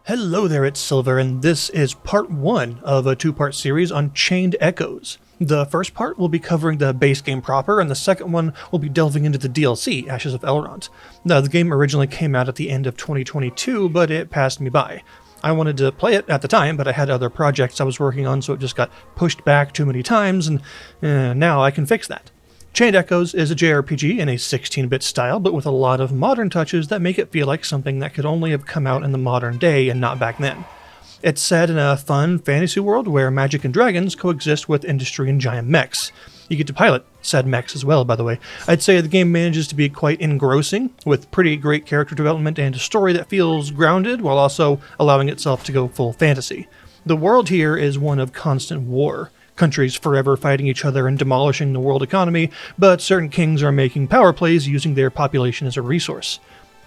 Hello there, it's Silver, and this is part 1 of a two-part series on Chained Echoes. The first part will be covering the base game proper, and the second one will be delving into the DLC, Ashes of Elrond. Now, the game originally came out at the end of 2022, but it passed me by. I wanted to play it at the time, but I had other projects I was working on, so it just got pushed back too many times, and now I can fix that. Chained Echoes is a JRPG in a 16-bit style, but with a lot of modern touches that make it feel like something that could only have come out in the modern day and not back then. It's set in a fun fantasy world where magic and dragons coexist with industry and giant mechs. You get to pilot said mechs as well, by the way. I'd say the game manages to be quite engrossing, with pretty great character development and a story that feels grounded while also allowing itself to go full fantasy. The world here is one of constant war. Countries forever fighting each other and demolishing the world economy, but certain kings are making power plays using their population as a resource.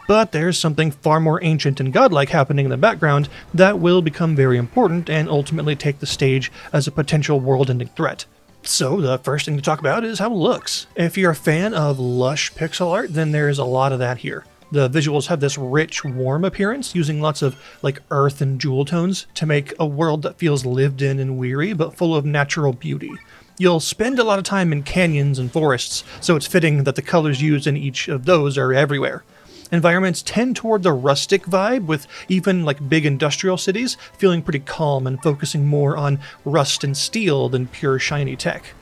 But there's something far more ancient and godlike happening in the background that will become very important and ultimately take the stage as a potential world-ending threat. So the first thing to talk about is how it looks. If you're a fan of lush pixel art, then there's a lot of that here. The visuals have this rich, warm appearance, using lots of earth and jewel tones to make a world that feels lived in and weary, but full of natural beauty. You'll spend a lot of time in canyons and forests, so it's fitting that the colors used in each of those are everywhere. Environments tend toward the rustic vibe, with even big industrial cities feeling pretty calm and focusing more on rust and steel than pure shiny tech.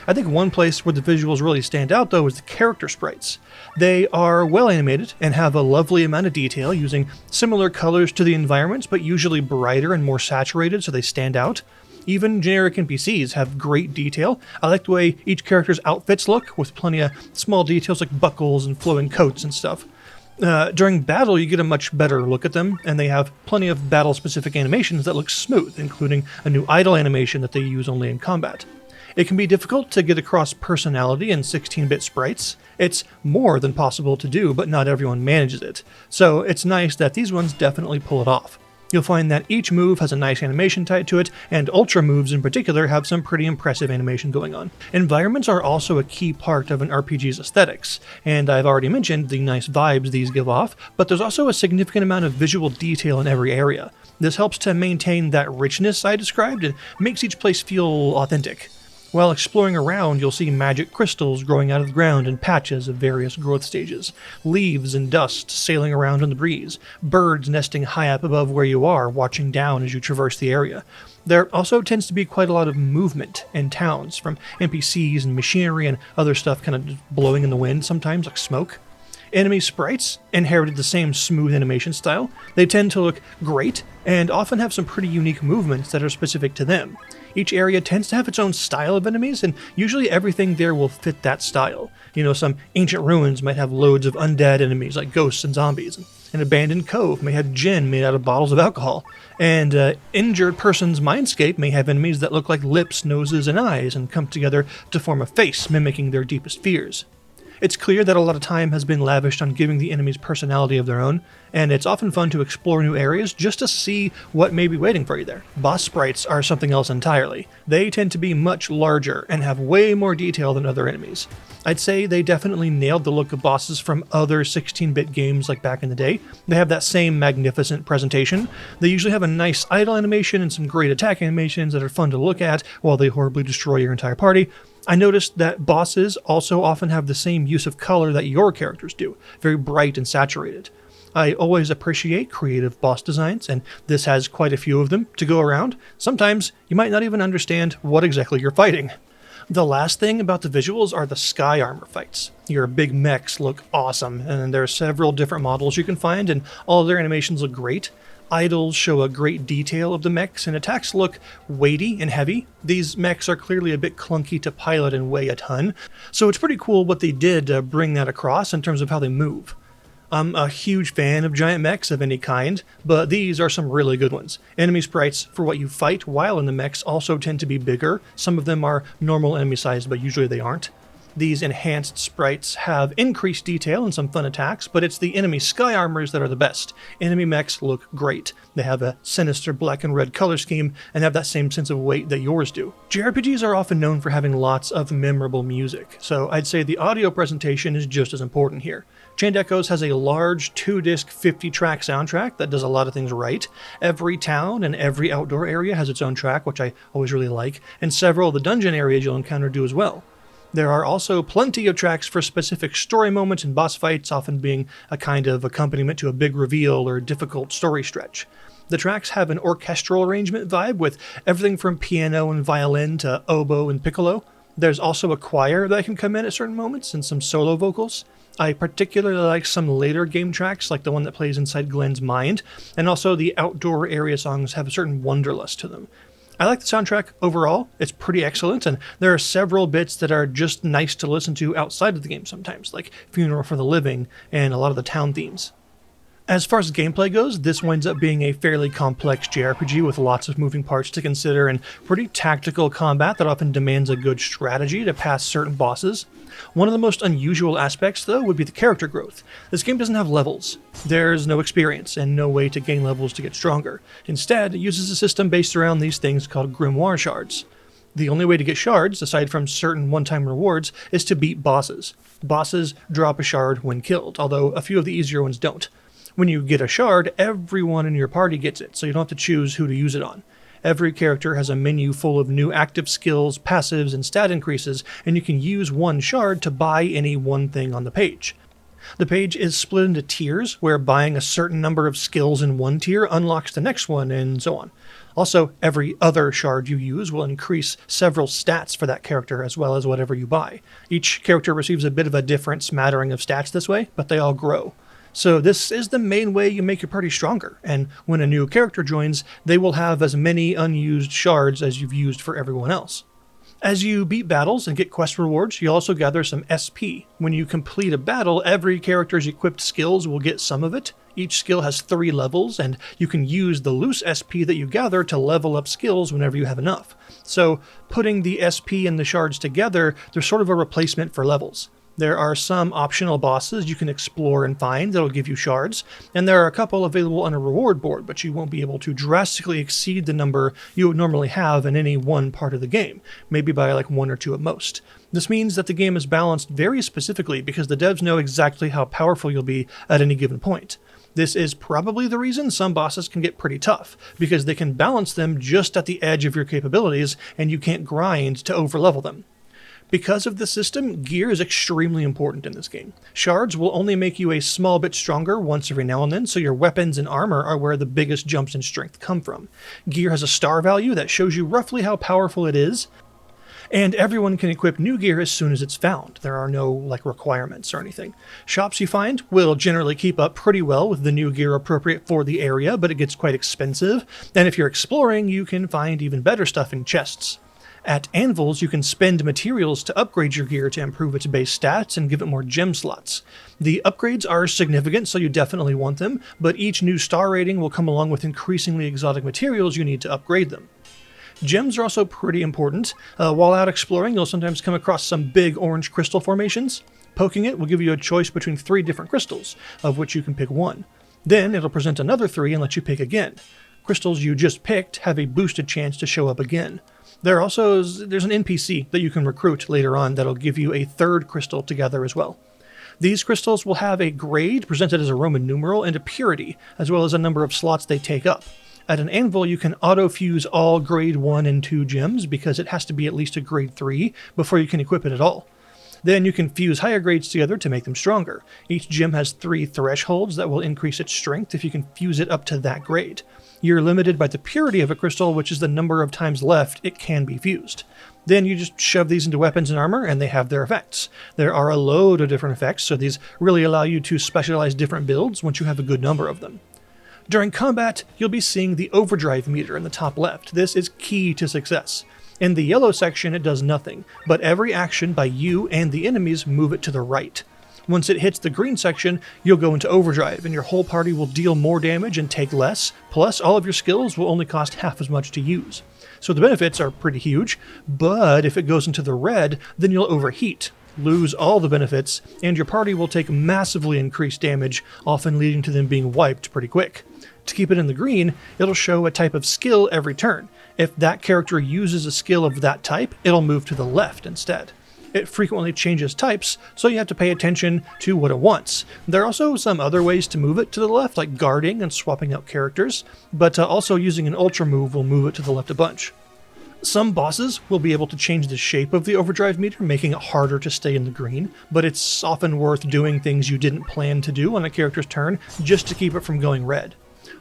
I think one place where the visuals really stand out, though, is the character sprites. They are well animated and have a lovely amount of detail, using similar colors to the environments, but usually brighter and more saturated so they stand out. Even generic NPCs have great detail. I like the way each character's outfits look, with plenty of small details like buckles and flowing coats and stuff. During battle, you get a much better look at them, and they have plenty of battle-specific animations that look smooth, including a new idle animation that they use only in combat. It can be difficult to get across personality in 16-bit sprites. It's more than possible to do, but not everyone manages it. So it's nice that these ones definitely pull it off. You'll find that each move has a nice animation tied to it, and ultra moves in particular have some pretty impressive animation going on. Environments are also a key part of an RPG's aesthetics, and I've already mentioned the nice vibes these give off, but there's also a significant amount of visual detail in every area. This helps to maintain that richness I described and makes each place feel authentic. While exploring around, you'll see magic crystals growing out of the ground in patches of various growth stages, leaves and dust sailing around in the breeze, birds nesting high up above where you are, watching down as you traverse the area. There also tends to be quite a lot of movement in towns, from NPCs and machinery and other stuff kind of just blowing in the wind sometimes, like smoke. Enemy sprites inherited the same smooth animation style. They tend to look great, and often have some pretty unique movements that are specific to them. Each area tends to have its own style of enemies, and usually everything there will fit that style. Some ancient ruins might have loads of undead enemies like ghosts and zombies. An abandoned cove may have gin made out of bottles of alcohol. And injured person's mindscape may have enemies that look like lips, noses, and eyes and come together to form a face mimicking their deepest fears. It's clear that a lot of time has been lavished on giving the enemies personality of their own, and it's often fun to explore new areas just to see what may be waiting for you there. Boss sprites are something else entirely. They tend to be much larger and have way more detail than other enemies. I'd say they definitely nailed the look of bosses from other 16-bit games like back in the day. They have that same magnificent presentation. They usually have a nice idle animation and some great attack animations that are fun to look at while they horribly destroy your entire party. I noticed that bosses also often have the same use of color that your characters do, very bright and saturated. I always appreciate creative boss designs, and this has quite a few of them to go around. Sometimes you might not even understand what exactly you're fighting. The last thing about the visuals are the sky armor fights. Your big mechs look awesome, and there are several different models you can find, and all of their animations look great. Idols show a great detail of the mechs, and attacks look weighty and heavy. These mechs are clearly a bit clunky to pilot and weigh a ton, so it's pretty cool what they did to bring that across in terms of how they move. I'm a huge fan of giant mechs of any kind, but these are some really good ones. Enemy sprites for what you fight while in the mechs also tend to be bigger. Some of them are normal enemy size, but usually they aren't. These enhanced sprites have increased detail and some fun attacks, but it's the enemy sky armors that are the best. Enemy mechs look great. They have a sinister black and red color scheme and have that same sense of weight that yours do. JRPGs are often known for having lots of memorable music, so I'd say the audio presentation is just as important here. Chained Echoes has a large 2-disc 50-track soundtrack that does a lot of things right. Every town and every outdoor area has its own track, which I always really like, and several of the dungeon areas you'll encounter do as well. There are also plenty of tracks for specific story moments and boss fights, often being a kind of accompaniment to a big reveal or difficult story stretch. The tracks have an orchestral arrangement vibe with everything from piano and violin to oboe and piccolo. There's also a choir that can come in at certain moments and some solo vocals. I particularly like some later game tracks, like the one that plays inside Glenn's mind, and also the outdoor area songs have a certain wanderlust to them. I like the soundtrack overall. It's pretty excellent, and there are several bits that are just nice to listen to outside of the game sometimes, like Funeral for the Living and a lot of the town themes. As far as gameplay goes, this winds up being a fairly complex JRPG with lots of moving parts to consider and pretty tactical combat that often demands a good strategy to pass certain bosses. One of the most unusual aspects, though, would be the character growth. This game doesn't have levels. There's no experience and no way to gain levels to get stronger. Instead, it uses a system based around these things called grimoire shards. The only way to get shards, aside from certain one-time rewards, is to beat bosses. Bosses drop a shard when killed, although a few of the easier ones don't. When you get a shard, everyone in your party gets it, so you don't have to choose who to use it on. Every character has a menu full of new active skills, passives, and stat increases, and you can use one shard to buy any one thing on the page. The page is split into tiers, where buying a certain number of skills in one tier unlocks the next one, and so on. Also, every other shard you use will increase several stats for that character, as well as whatever you buy. Each character receives a bit of a different smattering of stats this way, but they all grow. So this is the main way you make your party stronger, and when a new character joins, they will have as many unused shards as you've used for everyone else. As you beat battles and get quest rewards, you'll also gather some SP. When you complete a battle, every character's equipped skills will get some of it. Each skill has 3 levels, and you can use the loose SP that you gather to level up skills whenever you have enough. So putting the SP and the shards together, they're sort of a replacement for levels. There are some optional bosses you can explore and find that'll give you shards, and there are a couple available on a reward board, but you won't be able to drastically exceed the number you would normally have in any one part of the game, maybe by like 1 or 2 at most. This means that the game is balanced very specifically because the devs know exactly how powerful you'll be at any given point. This is probably the reason some bosses can get pretty tough, because they can balance them just at the edge of your capabilities, and you can't grind to overlevel them. Because of the system, gear is extremely important in this game. Shards will only make you a small bit stronger once every now and then, so your weapons and armor are where the biggest jumps in strength come from. Gear has a star value that shows you roughly how powerful it is, and everyone can equip new gear as soon as it's found. There are no requirements or anything. Shops you find will generally keep up pretty well with the new gear appropriate for the area, but it gets quite expensive, and if you're exploring, you can find even better stuff in chests. At anvils, you can spend materials to upgrade your gear to improve its base stats and give it more gem slots. The upgrades are significant, so you definitely want them, but each new star rating will come along with increasingly exotic materials you need to upgrade them. Gems are also pretty important. While out exploring, you'll sometimes come across some big orange crystal formations. Poking it will give you a choice between 3 different crystals, of which you can pick 1. Then it'll present another 3 and let you pick again. Crystals you just picked have a boosted chance to show up again. There's an NPC that you can recruit later on that'll give you a 3rd crystal to gather as well. These crystals will have a grade presented as a Roman numeral and a purity, as well as a number of slots they take up. At an anvil, you can auto-fuse all grade 1 and 2 gems because it has to be at least a grade 3 before you can equip it at all. Then you can fuse higher grades together to make them stronger. Each gem has 3 thresholds that will increase its strength if you can fuse it up to that grade. You're limited by the purity of a crystal, which is the number of times left it can be fused. Then you just shove these into weapons and armor, and they have their effects. There are a load of different effects, so these really allow you to specialize different builds once you have a good number of them. During combat, you'll be seeing the overdrive meter in the top left. This is key to success. In the yellow section, it does nothing, but every action by you and the enemies move it to the right. Once it hits the green section, you'll go into overdrive, and your whole party will deal more damage and take less, plus all of your skills will only cost half as much to use. So the benefits are pretty huge, but if it goes into the red, then you'll overheat. lose all the benefits, and your party will take massively increased damage, often leading to them being wiped pretty quick. To keep it in the green, it'll show a type of skill every turn. If that character uses a skill of that type, it'll move to the left instead. It frequently changes types, so you have to pay attention to what it wants. There are also some other ways to move it to the left, like guarding and swapping out characters, but also using an ultra move will move it to the left a bunch. Some bosses will be able to change the shape of the overdrive meter, making it harder to stay in the green, but it's often worth doing things you didn't plan to do on a character's turn just to keep it from going red.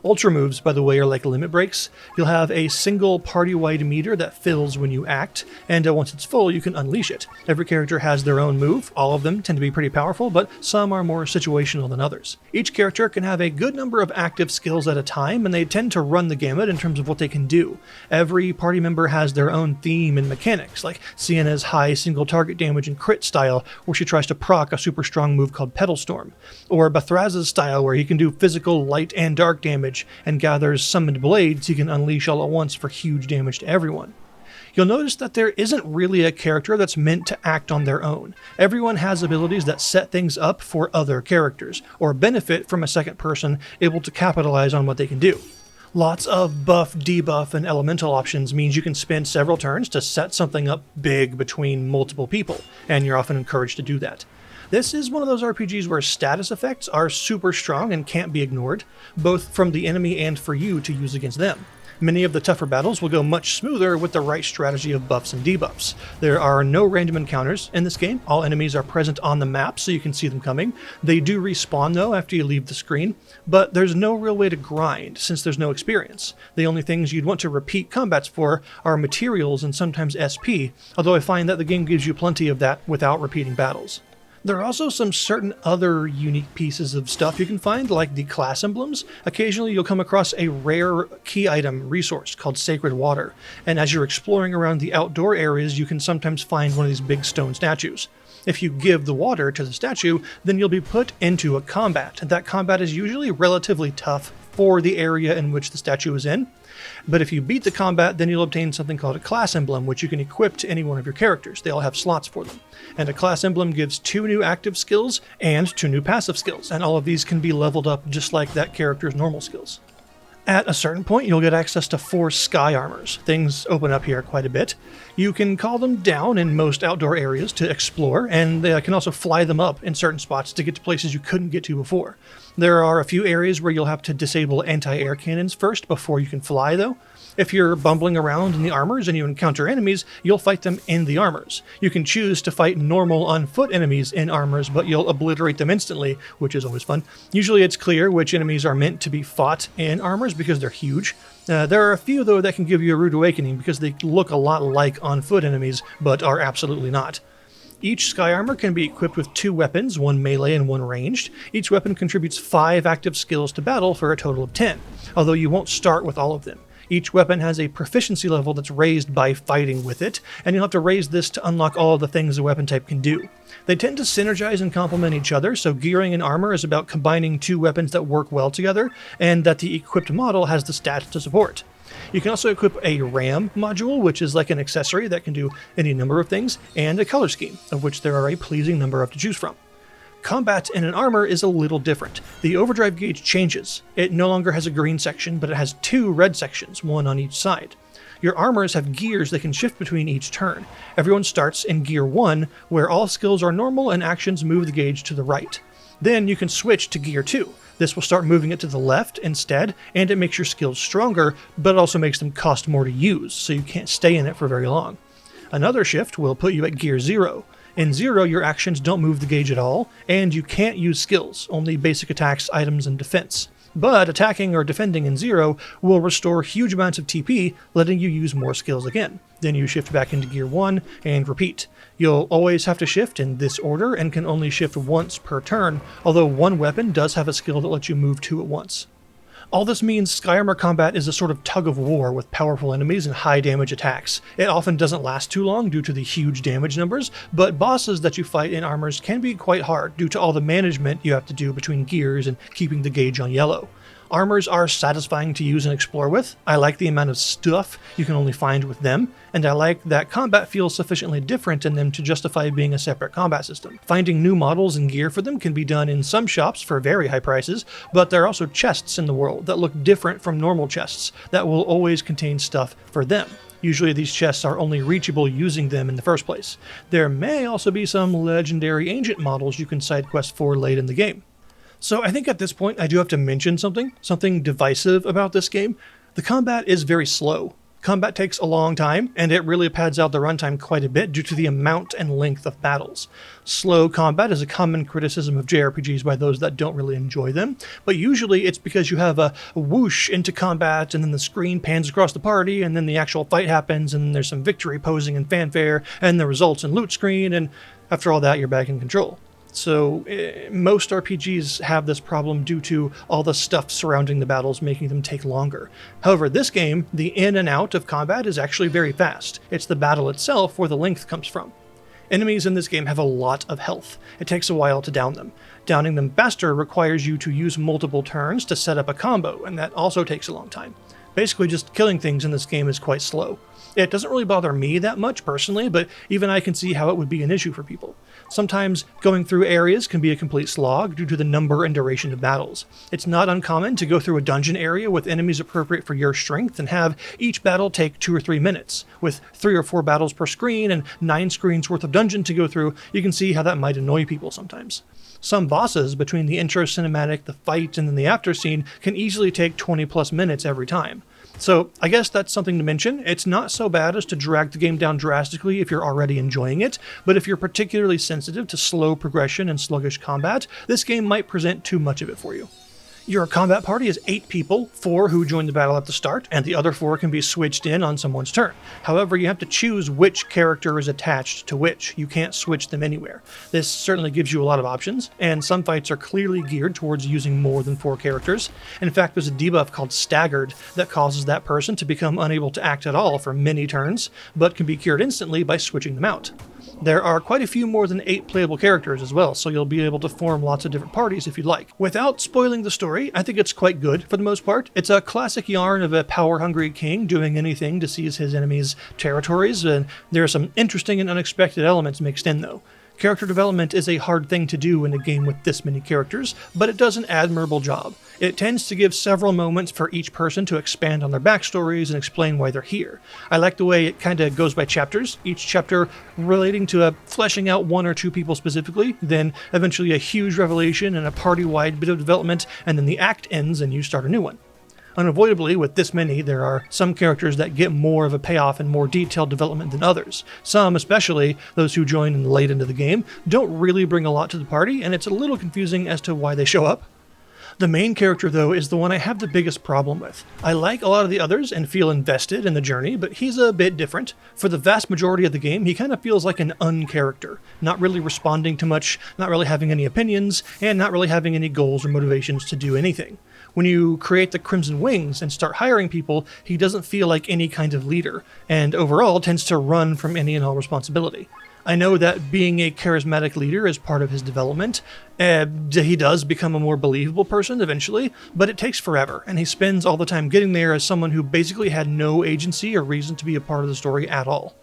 Ultra moves, by the way, are like limit breaks. You'll have a single party-wide meter that fills when you act, and once it's full, you can unleash it. Every character has their own move. All of them tend to be pretty powerful, but some are more situational than others. Each character can have a good number of active skills at a time, and they tend to run the gamut in terms of what they can do. Every party member has their own theme and mechanics, like Sienna's high single target damage and crit style, where she tries to proc a super strong move called Petal Storm, or Bathraz's style, where he can do physical light and dark damage and gathers summoned blades he can unleash all at once for huge damage to everyone. You'll notice that there isn't really a character that's meant to act on their own. Everyone has abilities that set things up for other characters, or benefit from a second person able to capitalize on what they can do. Lots of buff, debuff, and elemental options means you can spend several turns to set something up big between multiple people, and you're often encouraged to do that. This is one of those RPGs where status effects are super strong and can't be ignored, both from the enemy and for you to use against them. Many of the tougher battles will go much smoother with the right strategy of buffs and debuffs. There are no random encounters in this game. All enemies are present on the map so you can see them coming. They do respawn though after you leave the screen, but there's no real way to grind since there's no experience. The only things you'd want to repeat combats for are materials and sometimes SP, although I find that the game gives you plenty of that without repeating battles. There are also some certain other unique pieces of stuff you can find, like the class emblems. Occasionally you'll come across a rare key item resource called Sacred Water, and as you're exploring around the outdoor areas you can sometimes find one of these big stone statues. If you give the water to the statue, then you'll be put into a combat, and that combat is usually relatively tough for the area in which the statue is in. But if you beat the combat, then you'll obtain something called a class emblem, which you can equip to any one of your characters. They all have slots for them. And a class emblem gives 2 new active skills and 2 new passive skills, and all of these can be leveled up just like that character's normal skills. At a certain point, you'll get access to 4 sky armors. Things open up here quite a bit. You can call them down in most outdoor areas to explore, and they can also fly them up in certain spots to get to places you couldn't get to before. There are a few areas where you'll have to disable anti-air cannons first before you can fly, though. If you're bumbling around in the armors and you encounter enemies, you'll fight them in the armors. You can choose to fight normal on-foot enemies in armors, but you'll obliterate them instantly, which is always fun. Usually it's clear which enemies are meant to be fought in armors because they're huge. There are a few, though, that can give you a rude awakening because they look a lot like on-foot enemies, but are absolutely not. Each sky armor can be equipped with 2 weapons, 1 melee and 1 ranged. Each weapon contributes 5 active skills to battle for a total of 10, although you won't start with all of them. Each weapon has a proficiency level that's raised by fighting with it, and you'll have to raise this to unlock all of the things a weapon type can do. They tend to synergize and complement each other, so gearing an armor is about combining 2 weapons that work well together, and that the equipped model has the stats to support. You can also equip a RAM module, which is like an accessory that can do any number of things, and a color scheme, of which there are a pleasing number of to choose from. Combat in an armor is a little different. The overdrive gauge changes. It no longer has a green section, but it has 2 red sections, 1 on each side. Your armors have gears that can shift between each turn. Everyone starts in gear 1, where all skills are normal and actions move the gauge to the right. Then you can switch to gear 2. This will start moving it to the left instead, and it makes your skills stronger, but it also makes them cost more to use, so you can't stay in it for very long. Another shift will put you at gear 0. In 0, your actions don't move the gauge at all, and you can't use skills, only basic attacks, items, and defense. But attacking or defending in 0 will restore huge amounts of TP, letting you use more skills again. Then you shift back into gear 1 and repeat. You'll always have to shift in this order and can only shift once per turn, although one weapon does have a skill that lets you move 2 at once. All this means sky armor combat is a sort of tug of war with powerful enemies and high damage attacks. It often doesn't last too long due to the huge damage numbers, but bosses that you fight in armors can be quite hard due to all the management you have to do between gears and keeping the gauge on yellow. Armors are satisfying to use and explore with. I like the amount of stuff you can only find with them, and I like that combat feels sufficiently different in them to justify being a separate combat system. Finding new models and gear for them can be done in some shops for very high prices, but there are also chests in the world that look different from normal chests that will always contain stuff for them. Usually these chests are only reachable using them in the first place. There may also be some legendary ancient models you can side quest for late in the game. So I think at this point I do have to mention something divisive about this game. The combat is very slow. Combat takes a long time, and it really pads out the runtime quite a bit due to the amount and length of battles. Slow combat is a common criticism of JRPGs by those that don't really enjoy them, but usually it's because you have a whoosh into combat, and then the screen pans across the party, and then the actual fight happens, and then there's some victory posing and fanfare, and the results in loot screen, and after all that, you're back in control. So most RPGs have this problem due to all the stuff surrounding the battles making them take longer. However, this game, the in and out of combat is actually very fast. It's the battle itself where the length comes from. Enemies in this game have a lot of health. It takes a while to down them. Downing them faster requires you to use multiple turns to set up a combo, and that also takes a long time. Basically, just killing things in this game is quite slow. It doesn't really bother me that much personally, but even I can see how it would be an issue for people. Sometimes going through areas can be a complete slog due to the number and duration of battles. It's not uncommon to go through a dungeon area with enemies appropriate for your strength and have each battle take 2 or 3 minutes. With 3 or 4 battles per screen and 9 screens worth of dungeon to go through, you can see how that might annoy people sometimes. Some bosses, between the intro cinematic, the fight, and then the after scene, can easily take 20 plus minutes every time. So I guess that's something to mention. It's not so bad as to drag the game down drastically if you're already enjoying it, but if you're particularly sensitive to slow progression and sluggish combat, this game might present too much of it for you. Your combat party is 8 people, 4 who join the battle at the start, and the other 4 can be switched in on someone's turn. However, you have to choose which character is attached to which. You can't switch them anywhere. This certainly gives you a lot of options, and some fights are clearly geared towards using more than 4 characters. In fact, there's a debuff called Staggered that causes that person to become unable to act at all for many turns, but can be cured instantly by switching them out. There are quite a few more than 8 playable characters as well, so you'll be able to form lots of different parties if you'd like. Without spoiling the story, I think it's quite good for the most part. It's a classic yarn of a power-hungry king doing anything to seize his enemies' territories, and there are some interesting and unexpected elements mixed in though. Character development is a hard thing to do in a game with this many characters, but it does an admirable job. It tends to give several moments for each person to expand on their backstories and explain why they're here. I like the way it kind of goes by chapters, each chapter relating to fleshing out 1 or 2 people specifically, then eventually a huge revelation and a party-wide bit of development, and then the act ends and you start a new one. Unavoidably, with this many, there are some characters that get more of a payoff and more detailed development than others. Some, especially those who join in the late end of the game, don't really bring a lot to the party, and it's a little confusing as to why they show up. The main character, though, is the one I have the biggest problem with. I like a lot of the others and feel invested in the journey, but he's a bit different. For the vast majority of the game, he kind of feels like an uncharacter, not really responding to much, not really having any opinions, and not really having any goals or motivations to do anything. When you create the Crimson Wings and start hiring people, he doesn't feel like any kind of leader, and overall tends to run from any and all responsibility. I know that being a charismatic leader is part of his development. He does become a more believable person eventually, but it takes forever, and he spends all the time getting there as someone who basically had no agency or reason to be a part of the story at all.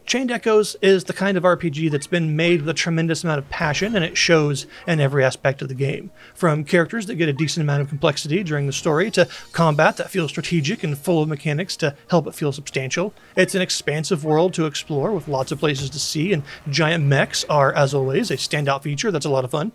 Chained Echoes is the kind of RPG that's been made with a tremendous amount of passion, and it shows in every aspect of the game. From characters that get a decent amount of complexity during the story, to combat that feels strategic and full of mechanics to help it feel substantial. It's an expansive world to explore with lots of places to see, and giant mechs are, as always, a standout feature that's a lot of fun.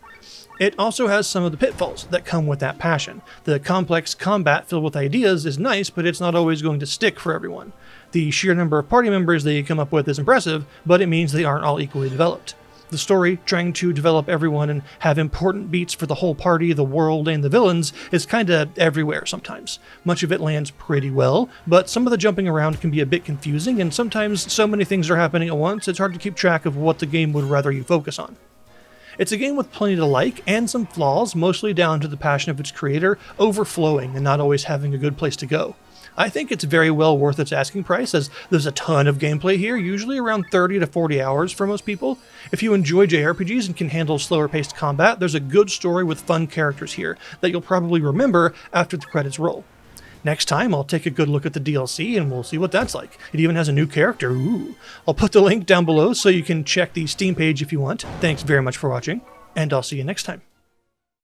It also has some of the pitfalls that come with that passion. The complex combat filled with ideas is nice, but it's not always going to stick for everyone. The sheer number of party members that you come up with is impressive, but it means they aren't all equally developed. The story, trying to develop everyone and have important beats for the whole party, the world, and the villains, is kinda everywhere sometimes. Much of it lands pretty well, but some of the jumping around can be a bit confusing, and sometimes so many things are happening at once, it's hard to keep track of what the game would rather you focus on. It's a game with plenty to like, and some flaws, mostly down to the passion of its creator overflowing and not always having a good place to go. I think it's very well worth its asking price, as there's a ton of gameplay here, usually around 30 to 40 hours for most people. If you enjoy JRPGs and can handle slower paced combat, there's a good story with fun characters here that you'll probably remember after the credits roll. Next time, I'll take a good look at the DLC and we'll see what that's like. It even has a new character, ooh. I'll put the link down below so you can check the Steam page if you want. Thanks very much for watching, and I'll see you next time.